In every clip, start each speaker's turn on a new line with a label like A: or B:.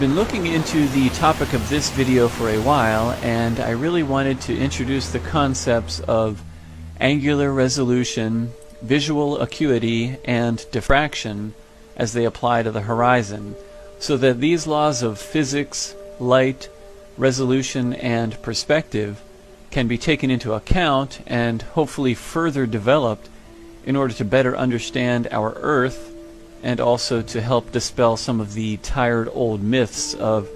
A: Been looking into the topic of this video for a while, and I really wanted to introduce the concepts of angular resolution, visual acuity, and diffraction as they apply to the horizon, so that these laws of physics, light, resolution, and perspective can be taken into account and hopefully further developed in order to better understand our Earth, and also to help dispel some of the tired old myths of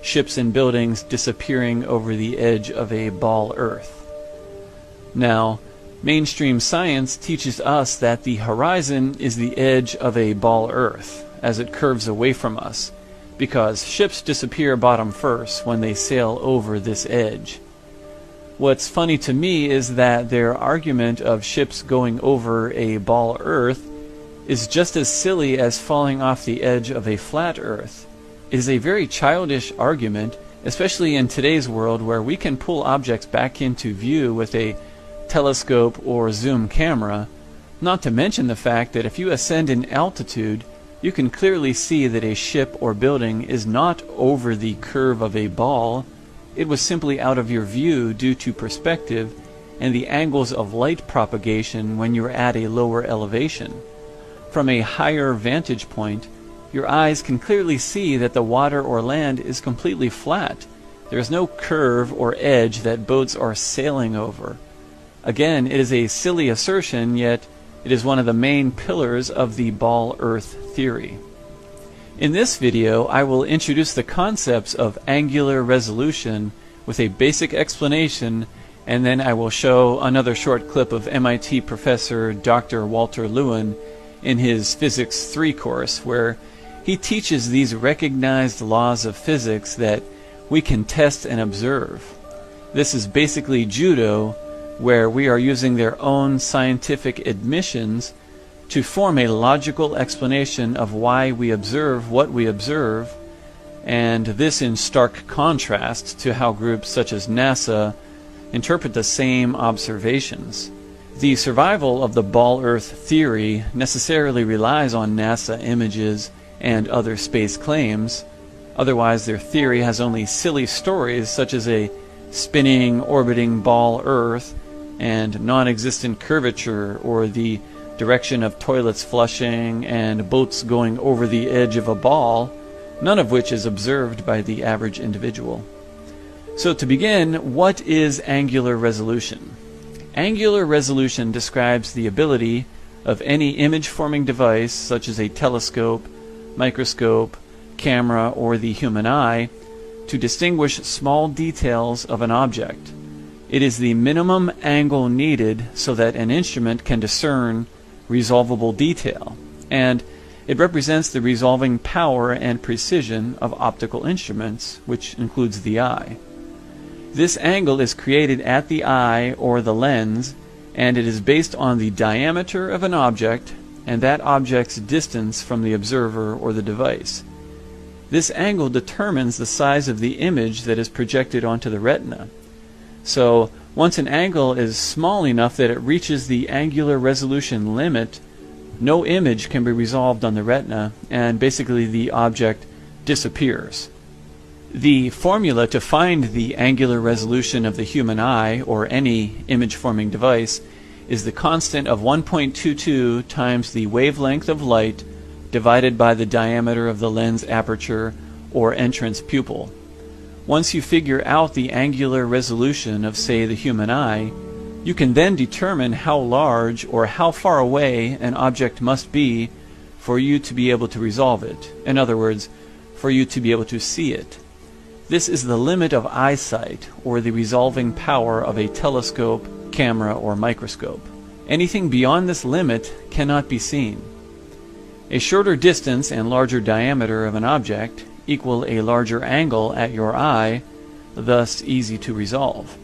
A: ships and buildings disappearing over the edge of a ball Earth. Now, mainstream science teaches us that the horizon is the edge of a ball Earth as it curves away from us, because ships disappear bottom first when they sail over this edge. What's funny to me is that their argument of ships going over a ball Earth is just as silly as falling off the edge of a flat Earth. It is a very childish argument, especially in today's world where we can pull objects back into view with a telescope or zoom camera, not to mention the fact that if you ascend in altitude, you can clearly see that a ship or building is not over the curve of a ball. It was simply out of your view due to perspective and the angles of light propagation when you're at a lower elevation. From a higher vantage point, your eyes can clearly see that the water or land is completely flat. There is no curve or edge that boats are sailing over. Again, it is a silly assertion, yet it is one of the main pillars of the ball Earth theory. In this video, I will introduce the concepts of angular resolution with a basic explanation, and then I will show another short clip of MIT professor Dr. Walter Lewin in his Physics 3 course, where he teaches these recognized laws of physics that we can test and observe. This is basically judo, where we are using their own scientific admissions to form a logical explanation of why we observe what we observe, and this in stark contrast to how groups such as NASA interpret the same observations. The survival of the ball Earth theory necessarily relies on NASA images and other space claims. Otherwise, their theory has only silly stories such as a spinning, orbiting ball Earth and non-existent curvature, or the direction of toilets flushing and boats going over the edge of a ball, none of which is observed by the average individual. So to begin, what is angular resolution? Angular resolution describes the ability of any image-forming device, such as a telescope, microscope, camera, or the human eye, to distinguish small details of an object. It is the minimum angle needed so that an instrument can discern resolvable detail, and it represents the resolving power and precision of optical instruments, which includes the eye. This angle is created at the eye or the lens, and it is based on the diameter of an object and that object's distance from the observer or the device. This angle determines the size of the image that is projected onto the retina. So, once an angle is small enough that it reaches the angular resolution limit, no image can be resolved on the retina, and basically the object disappears. The formula to find the angular resolution of the human eye, or any image-forming device, is the constant of 1.22 times the wavelength of light divided by the diameter of the lens aperture or entrance pupil. Once you figure out the angular resolution of, say, the human eye, you can then determine how large or how far away an object must be for you to be able to resolve it. In other words, for you to be able to see it. This is the limit of eyesight, or the resolving power of a telescope, camera, or microscope. Anything beyond this limit cannot be seen. A shorter distance and larger diameter of an object equal a larger angle at your eye, thus easy to resolve.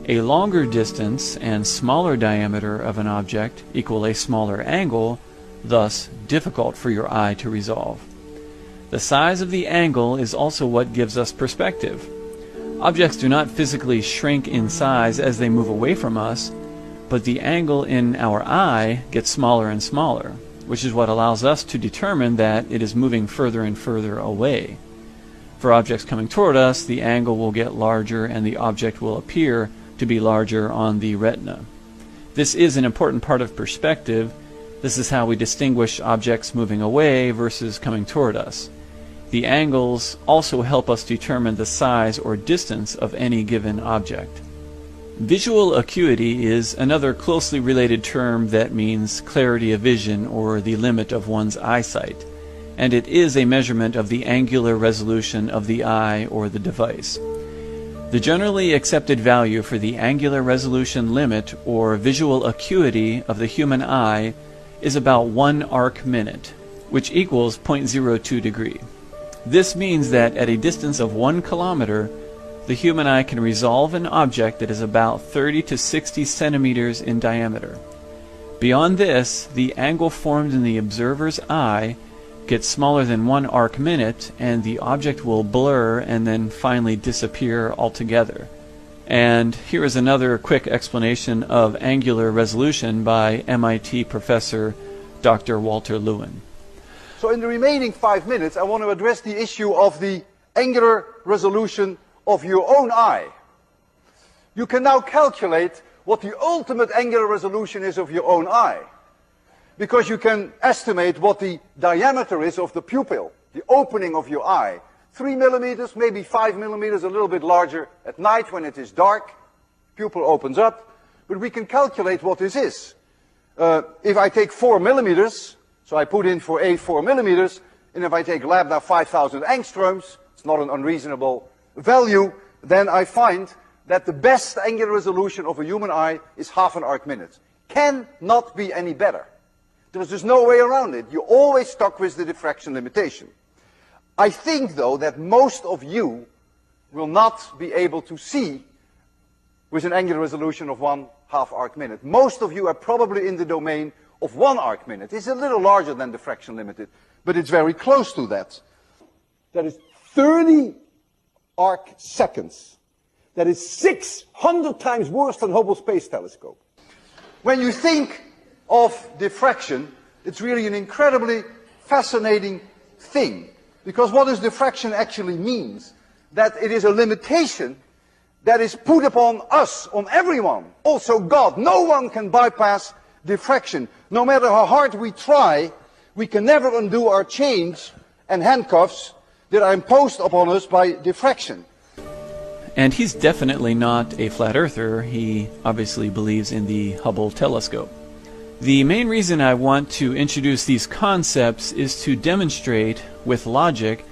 A: A longer distance and smaller diameter of an object equal a smaller angle, thus difficult for your eye to resolve. The size of the angle is also what gives us perspective. Objects do not physically shrink in size as they move away from us, but the angle in our eye gets smaller and smaller, which is what allows us to determine that it is moving further and further away. For objects coming toward us, the angle will get larger and the object will appear to be larger on the retina. This is an important part of perspective. This is how we distinguish objects moving away versus coming toward us. The angles also help us determine the size or distance of any given object. Visual acuity is another closely related term that means clarity of vision or the limit of one's eyesight, and it is a measurement of the angular resolution of the eye or the device. The generally accepted value for the angular resolution limit or visual acuity of the human eye is about 1 arc minute, which equals 0.02 degree. This means that at a distance of 1 kilometer, the human eye can resolve an object that is about 30 to 60 centimeters in diameter. Beyond this, the angle formed in the observer's eye gets smaller than 1 arc minute, and the object will blur and then finally disappear altogether. And here is another quick explanation of angular resolution by MIT professor Dr. Walter Lewin.
B: So in the remaining 5 minutes, I want to address the issue of the angular resolution of your own eye. You can now calculate what the ultimate angular resolution is of your own eye, because you can estimate what the diameter is of the pupil, the opening of your eye. 3 millimeters, maybe 5 millimeters, a little bit larger at night when it is dark. Pupil opens up, but we can calculate what this is. If I take 4 millimeters, so I put in for A 4 millimeters, and if I take lambda 5,000 angstroms, it's not an unreasonable value, then I find that the best angular resolution of a human eye is half an arc minute. Cannot be any better. There's just no way around it. You're always stuck with the diffraction limitation. I think, though, that most of you will not be able to see with an angular resolution of 1/2 arc minute. Most of you are probably in the domain of 1 arc minute. It's a little larger than diffraction limited, but it's very close to that. That is 30 arc seconds. That is 600 times worse than Hubble Space Telescope. When you think of diffraction, it's really an incredibly fascinating thing. Because what does diffraction actually means? That it is a limitation that is put upon us, on everyone. Also God. No one can bypass diffraction. No matter how hard we try, we can never undo our chains and handcuffs that are imposed upon us by diffraction.
A: And he's definitely not a flat earther. He obviously believes in the Hubble telescope. The main reason I want to introduce these concepts is to demonstrate with logic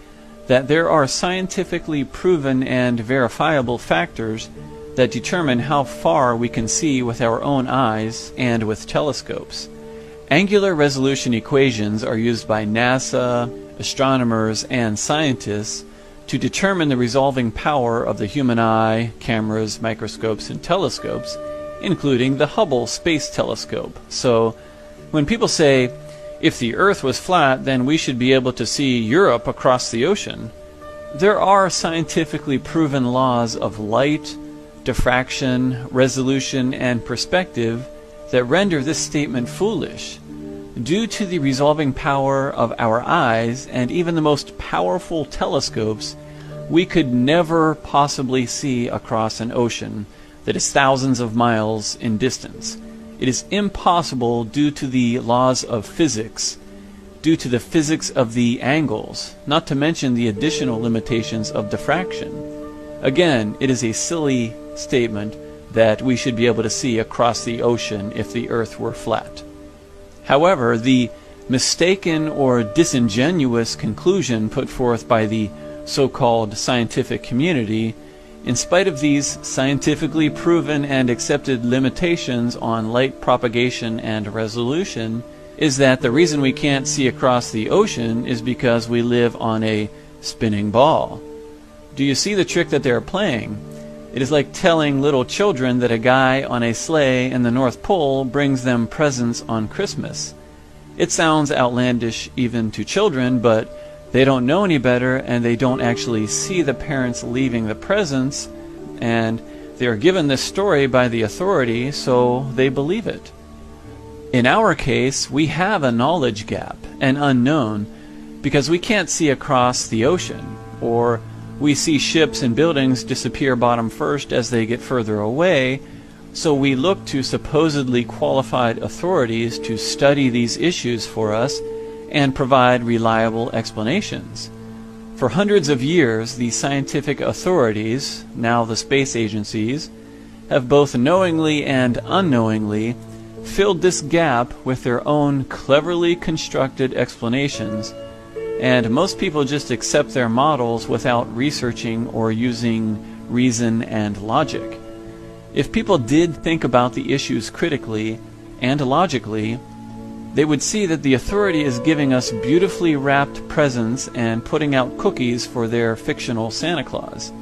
A: that there are scientifically proven and verifiable factors that determine how far we can see with our own eyes and with telescopes. Angular resolution equations are used by NASA, astronomers, and scientists to determine the resolving power of the human eye, cameras, microscopes, and telescopes, including the Hubble Space Telescope. So when people say, if the Earth was flat, then we should be able to see Europe across the ocean, there are scientifically proven laws of light, diffraction, resolution, and perspective that render this statement foolish. Due to the resolving power of our eyes and even the most powerful telescopes, we could never possibly see across an ocean that is thousands of miles in distance. It is impossible due to the laws of physics, due to the physics of the angles, not to mention the additional limitations of diffraction. Again, it is a silly statement that we should be able to see across the ocean if the Earth were flat. However, the mistaken or disingenuous conclusion put forth by the so-called scientific community, in spite of these scientifically proven and accepted limitations on light propagation and resolution, is that the reason we can't see across the ocean is because we live on a spinning ball. Do you see the trick that they're playing? It is like telling little children that a guy on a sleigh in the North Pole brings them presents on Christmas. It sounds outlandish even to children, but they don't know any better, and they don't actually see the parents leaving the presents, and they are given this story by the authority, so they believe it. In our case, we have a knowledge gap, an unknown, because we can't see across the ocean, or We see ships and buildings disappear bottom first as they get further away, so we look to supposedly qualified authorities to study these issues for us and provide reliable explanations. For hundreds of years, the scientific authorities, now the space agencies, have both knowingly and unknowingly filled this gap with their own cleverly constructed explanations, and most people just accept their models without researching or using reason and logic. If people did think about the issues critically and logically, they would see that the authority is giving us beautifully wrapped presents and putting out cookies for their fictional Santa Claus,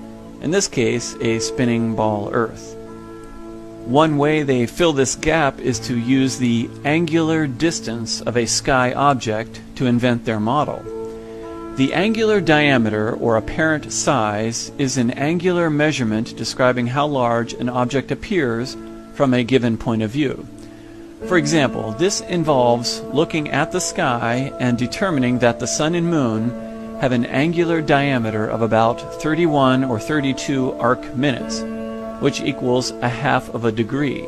A: in this case a spinning ball Earth. One way they fill this gap is to use the angular distance of a sky object to invent their model. The angular diameter, or apparent size, is an angular measurement describing how large an object appears from a given point of view. For example, this involves looking at the sky and determining that the sun and moon have an angular diameter of about 31 or 32 arc minutes, which equals a half of a degree.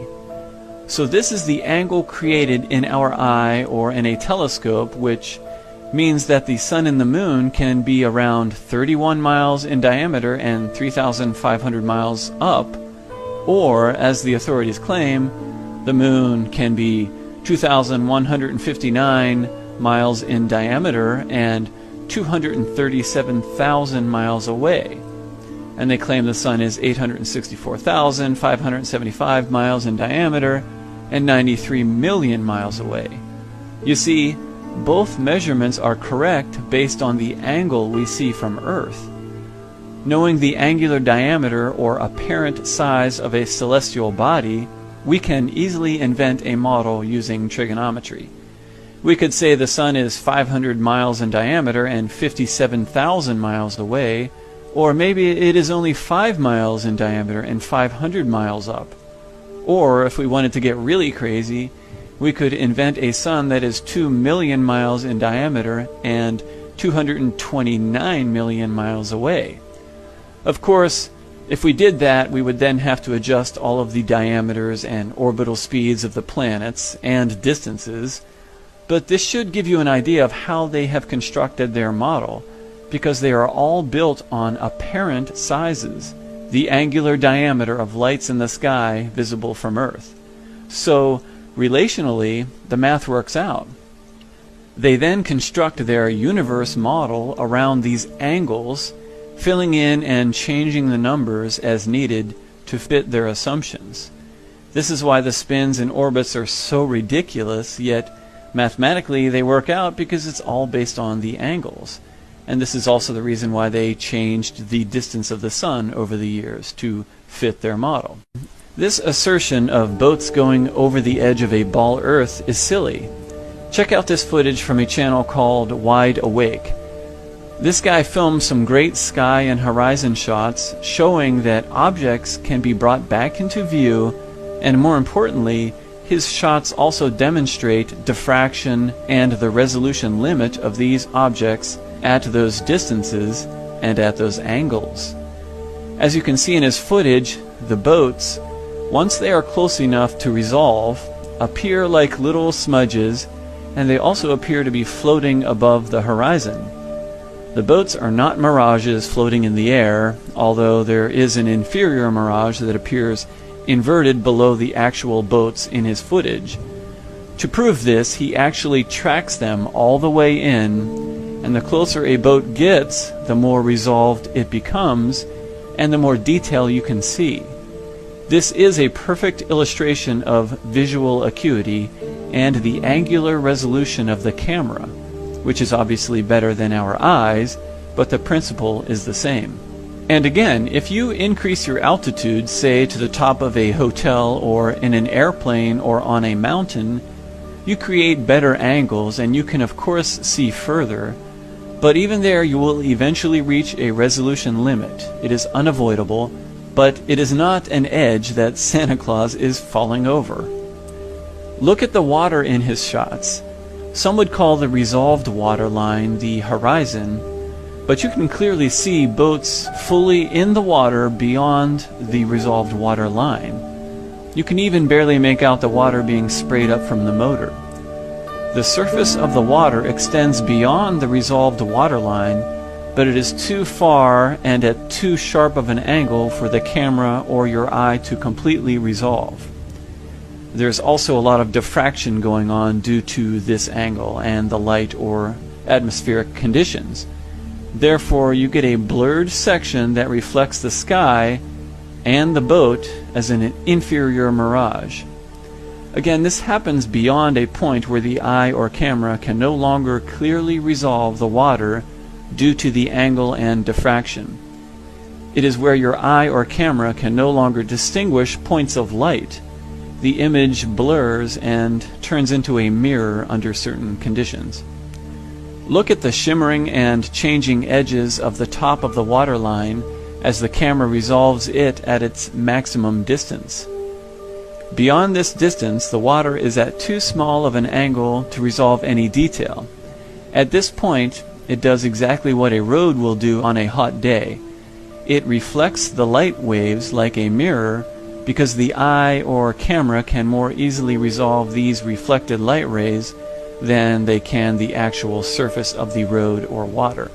A: So this is the angle created in our eye or in a telescope, which means that the sun and the moon can be around 31 miles in diameter and 3,500 miles up, or, as the authorities claim, the moon can be 2,159 miles in diameter and 237,000 miles away. And they claim the sun is 864,575 miles in diameter and 93 million miles away. You see, both measurements are correct based on the angle we see from Earth. Knowing the angular diameter or apparent size of a celestial body, we can easily invent a model using trigonometry. We could say the sun is 500 miles in diameter and 57,000 miles away, or maybe it is only 5 miles in diameter and 500 miles up. Or, if we wanted to get really crazy, we could invent a sun that is 2 million miles in diameter and 229 million miles away. Of course, if we did that, we would then have to adjust all of the diameters and orbital speeds of the planets and distances, but this should give you an idea of how they have constructed their model, because they are all built on apparent sizes, the angular diameter of lights in the sky visible from Earth. So, relationally, the math works out. They then construct their universe model around these angles, filling in and changing the numbers as needed to fit their assumptions. This is why the spins and orbits are so ridiculous, yet mathematically they work out because it's all based on the angles. And this is also the reason why they changed the distance of the sun over the years to fit their model. This assertion of boats going over the edge of a ball Earth is silly. Check out this footage from a channel called Wide Awake. This guy filmed some great sky and horizon shots showing that objects can be brought back into view, and more importantly, his shots also demonstrate diffraction and the resolution limit of these objects at those distances and at those angles. As you can see in his footage, the boats, once they are close enough to resolve, appear like little smudges, and they also appear to be floating above the horizon. The boats are not mirages floating in the air, although there is an inferior mirage that appears inverted below the actual boats in his footage. To prove this, he actually tracks them all the way in, and the closer a boat gets, the more resolved it becomes, and the more detail you can see. This is a perfect illustration of visual acuity and the angular resolution of the camera, which is obviously better than our eyes, but the principle is the same. And again, if you increase your altitude, say to the top of a hotel or in an airplane or on a mountain, you create better angles and you can of course see further, but even there you will eventually reach a resolution limit. It is unavoidable, but it is not an edge that Santa Claus is falling over. Look at the water in his shots. Some would call the resolved water line the horizon, but you can clearly see boats fully in the water beyond the resolved water line. You can even barely make out the water being sprayed up from the motor. The surface of the water extends beyond the resolved water line, but it is too far and at too sharp of an angle for the camera or your eye to completely resolve. There's also a lot of diffraction going on due to this angle and the light or atmospheric conditions. Therefore, you get a blurred section that reflects the sky and the boat as an inferior mirage. Again, this happens beyond a point where the eye or camera can no longer clearly resolve the water due to the angle and diffraction. It is where your eye or camera can no longer distinguish points of light. The image blurs and turns into a mirror under certain conditions. Look at the shimmering and changing edges of the top of the water line as the camera resolves it at its maximum distance. Beyond this distance, the water is at too small of an angle to resolve any detail. At this point, it does exactly what a road will do on a hot day. It reflects the light waves like a mirror because the eye or camera can more easily resolve these reflected light rays than they can the actual surface of the road or water.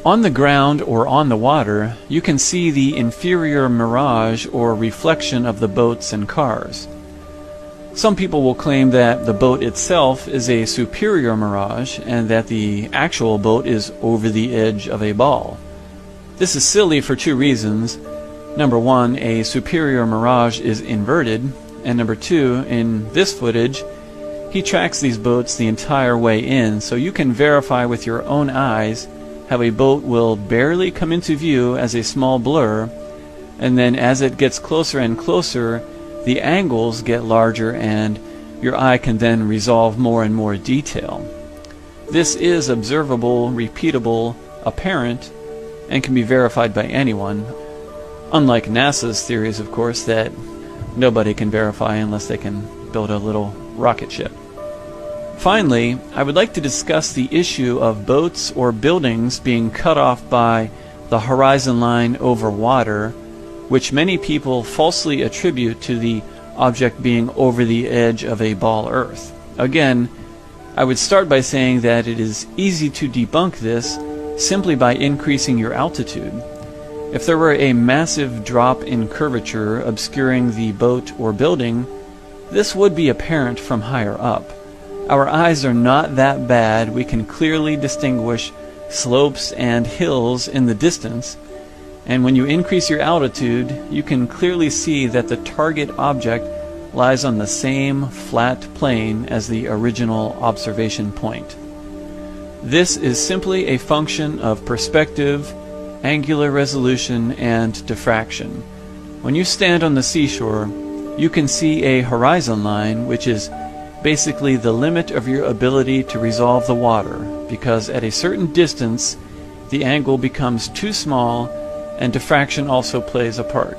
A: On the ground or on the water, you can see the inferior mirage or reflection of the boats and cars. Some people will claim that the boat itself is a superior mirage and that the actual boat is over the edge of a ball. This is silly for two reasons. Number one, a superior mirage is inverted, and number two, in this footage, he tracks these boats the entire way in, so you can verify with your own eyes how a boat will barely come into view as a small blur, and then as it gets closer and closer, the angles get larger and your eye can then resolve more and more detail. This is observable, repeatable, apparent, and can be verified by anyone. Unlike NASA's theories, of course, that nobody can verify unless they can build a little rocket ship. Finally, I would like to discuss the issue of boats or buildings being cut off by the horizon line over water, which many people falsely attribute to the object being over the edge of a ball Earth. Again, I would start by saying that it is easy to debunk this simply by increasing your altitude. If there were a massive drop in curvature obscuring the boat or building, this would be apparent from higher up. Our eyes are not that bad. We can clearly distinguish slopes and hills in the distance, and when you increase your altitude, you can clearly see that the target object lies on the same flat plane as the original observation point. This is simply a function of perspective, angular resolution, and diffraction. When you stand on the seashore, you can see a horizon line, which is basically the limit of your ability to resolve the water, because at a certain distance, the angle becomes too small and diffraction also plays a part.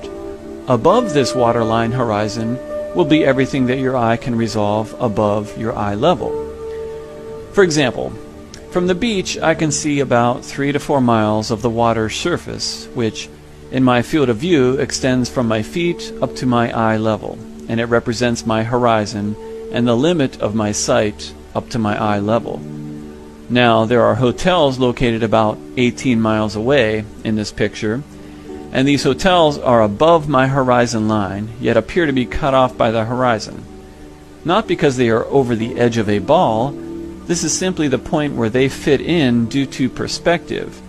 A: Above this waterline horizon will be everything that your eye can resolve above your eye level. For example, from the beach I can see about 3 to 4 miles of the water's surface, which in my field of view extends from my feet up to my eye level, and it represents my horizon and the limit of my sight up to my eye level. Now, there are hotels located about 18 miles away in this picture, and these hotels are above my horizon line, yet appear to be cut off by the horizon. Not because they are over the edge of a ball, this is simply the point where they fit in due to perspective,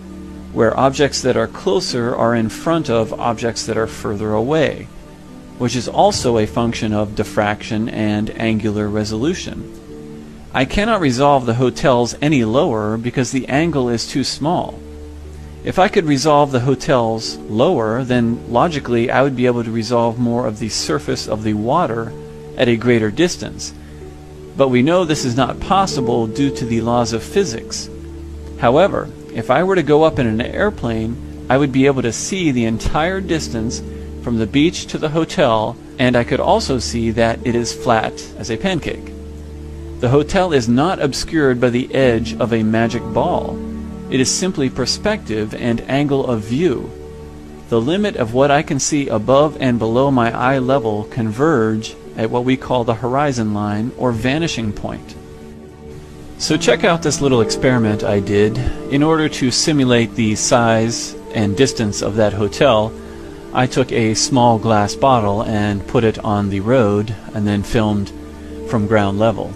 A: where objects that are closer are in front of objects that are further away, which is also a function of diffraction and angular resolution. I cannot resolve the hotels any lower because the angle is too small. If I could resolve the hotels lower, then logically I would be able to resolve more of the surface of the water at a greater distance. But we know this is not possible due to the laws of physics. However, if I were to go up in an airplane, I would be able to see the entire distance from the beach to the hotel, and I could also see that it is flat as a pancake. The hotel is not obscured by the edge of a magic ball. It is simply perspective and angle of view. The limit of what I can see above and below my eye level converge at what we call the horizon line or vanishing point. So check out this little experiment I did. In order to simulate the size and distance of that hotel, I took a small glass bottle and put it on the road and then filmed from ground level.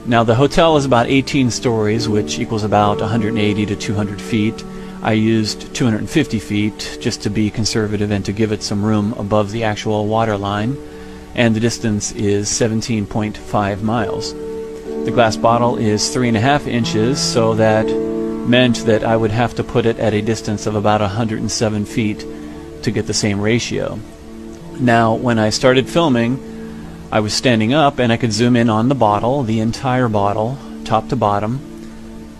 A: Now the hotel is about 18 stories, which equals about 180 to 200 feet. I used 250 feet just to be conservative and to give it some room above the actual water line, and the distance is 17.5 miles. The glass bottle is 3.5 inches, so that meant that I would have to put it at a distance of about 107 feet to get the same ratio. Now when I started filming, I was standing up and I could zoom in on the bottle, the entire bottle, top to bottom,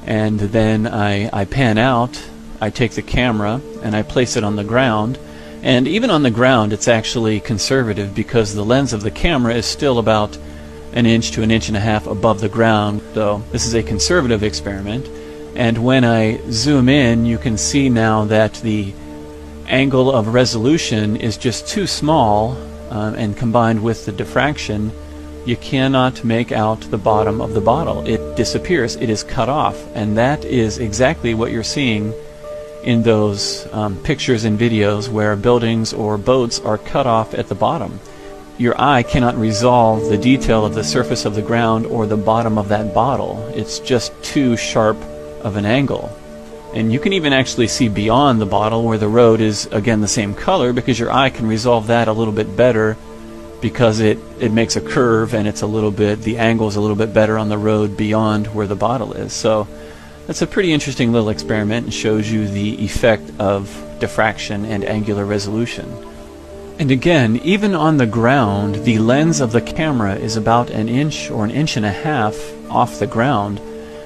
A: and then I pan out, I take the camera and I place it on the ground, and even on the ground it's actually conservative because the lens of the camera is still about an inch to an inch and a half above the ground, so this is a conservative experiment. And when I zoom in, you can see now that the angle of resolution is just too small, and combined with the diffraction, you cannot make out the bottom of the bottle. It disappears, it is cut off, and that is exactly what you're seeing in those pictures and videos where buildings or boats are cut off at the bottom. Your eye cannot resolve the detail of the surface of the ground or the bottom of that bottle. It's just too sharp of an angle. And you can even actually see beyond the bottle where the road is again the same color, because your eye can resolve that a little bit better because it makes a curve and it's a little bit, the angle is a little bit better on the road beyond where the bottle is. So that's a pretty interesting little experiment and shows you the effect of diffraction and angular resolution. And again, even on the ground, the lens of the camera is about an inch or an inch and a half off the ground,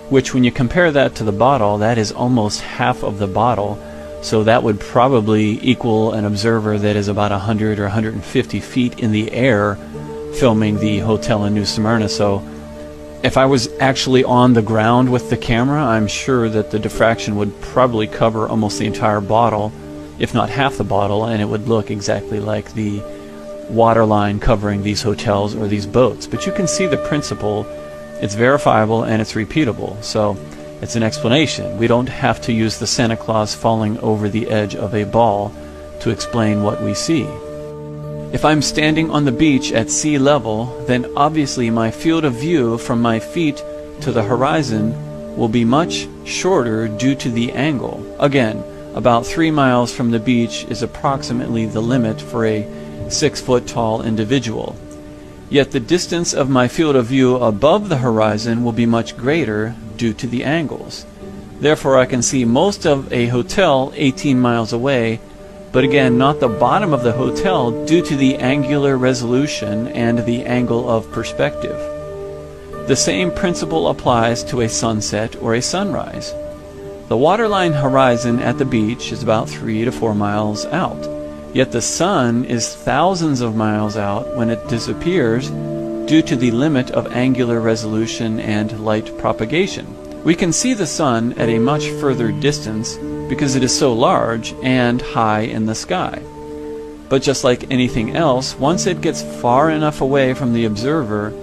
A: which when you compare that to the bottle, that is almost half of the bottle. So that would probably equal an observer that is about 100 or 150 feet in the air filming the hotel in New Smyrna. So if I was actually on the ground with the camera, I'm sure that the diffraction would probably cover almost the entire bottle, if not half the bottle, and it would look exactly like the water line covering these hotels or these boats. But you can see the principle. It's verifiable and it's repeatable, so it's an explanation. We don't have to use the Santa Claus falling over the edge of a ball to explain what we see. If I'm standing on the beach at sea level, then obviously my field of view from my feet to the horizon will be much shorter due to the angle. Again, about 3 miles from the beach is approximately the limit for a 6-foot tall individual. Yet the distance of my field of view above the horizon will be much greater due to the angles. Therefore I can see most of a hotel 18 miles away, but again not the bottom of the hotel due to the angular resolution and the angle of perspective. The same principle applies to a sunset or a sunrise. The waterline horizon at the beach is about 3 to 4 miles out. Yet the sun is thousands of miles out when it disappears due to the limit of angular resolution and light propagation. We can see the sun at a much further distance because it is so large and high in the sky. But just like anything else, once it gets far enough away from the observer,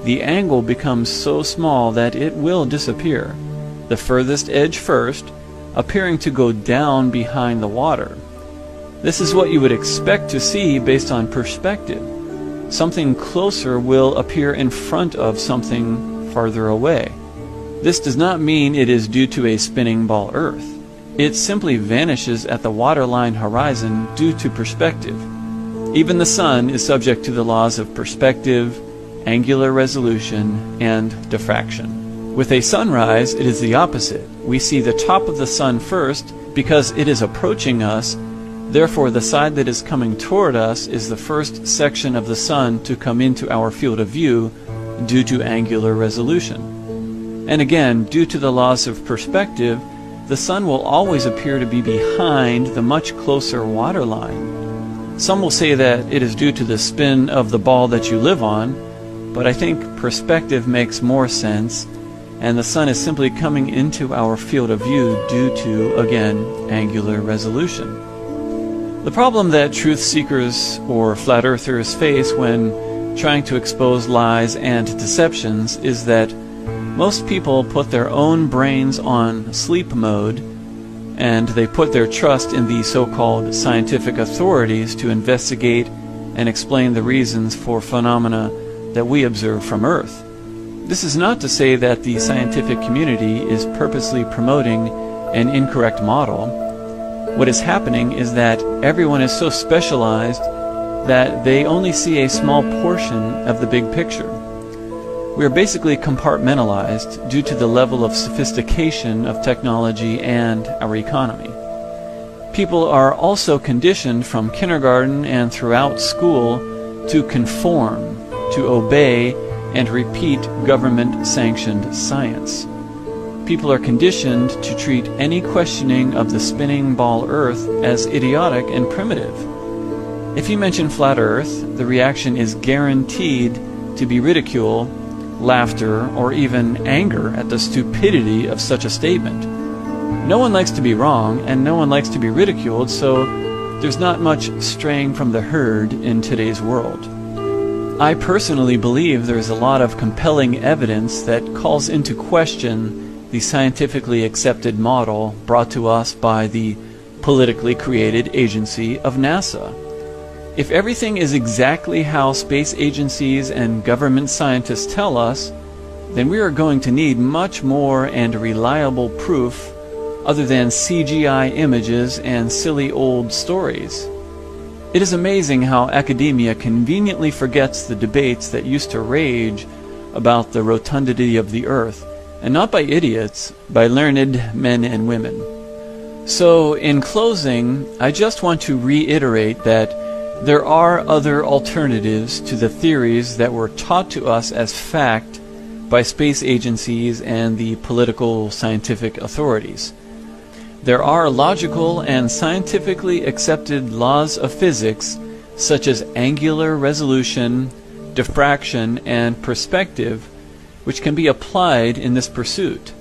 A: the angle becomes so small that it will disappear, the furthest edge first, appearing to go down behind the water. This is what you would expect to see based on perspective. Something closer will appear in front of something farther away. This does not mean it is due to a spinning ball Earth. It simply vanishes at the waterline horizon due to perspective. Even the sun is subject to the laws of perspective, angular resolution, and diffraction. With a sunrise, it is the opposite. We see the top of the sun first because it is approaching us. Therefore, the side that is coming toward us is the first section of the sun to come into our field of view due to angular resolution. And again, due to the laws of perspective, the sun will always appear to be behind the much closer water line. Some will say that it is due to the spin of the ball that you live on, but I think perspective makes more sense, and the sun is simply coming into our field of view due to, again, angular resolution. The problem that truth seekers or flat earthers face when trying to expose lies and deceptions is that most people put their own brains on sleep mode, and they put their trust in the so-called scientific authorities to investigate and explain the reasons for phenomena that we observe from Earth. This is not to say that the scientific community is purposely promoting an incorrect model. What is happening is that everyone is so specialized that they only see a small portion of the big picture. We are basically compartmentalized due to the level of sophistication of technology and our economy. People are also conditioned from kindergarten and throughout school to conform, to obey, and repeat government-sanctioned science. People are conditioned to treat any questioning of the spinning ball Earth as idiotic and primitive. If you mention flat Earth, the reaction is guaranteed to be ridicule, laughter, or even anger at the stupidity of such a statement. No one likes to be wrong, and no one likes to be ridiculed, so there's not much straying from the herd in today's world. I personally believe there is a lot of compelling evidence that calls into question the scientifically accepted model brought to us by the politically created agency of NASA. If everything is exactly how space agencies and government scientists tell us, then we are going to need much more and reliable proof other than CGI images and silly old stories. It is amazing how academia conveniently forgets the debates that used to rage about the rotundity of the Earth, and not by idiots, by learned men and women. So, in closing, I just want to reiterate that there are other alternatives to the theories that were taught to us as fact by space agencies and the political scientific authorities. There are logical and scientifically accepted laws of physics such as angular resolution, diffraction, and perspective which can be applied in this pursuit.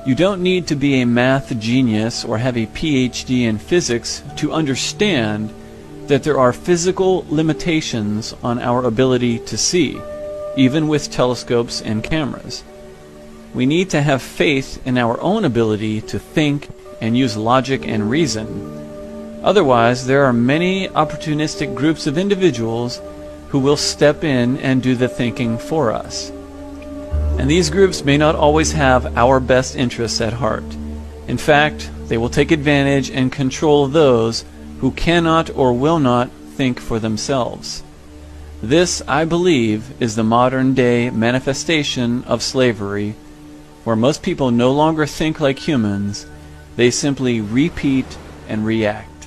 A: You don't need to be a math genius or have a PhD in physics to understand that there are physical limitations on our ability to see, even with telescopes and cameras. We need to have faith in our own ability to think and use logic and reason. Otherwise, there are many opportunistic groups of individuals who will step in and do the thinking for us. And these groups may not always have our best interests at heart. In fact, they will take advantage and control those who cannot or will not think for themselves. This, I believe, is the modern-day manifestation of slavery, where most people no longer think like humans. They simply repeat and react.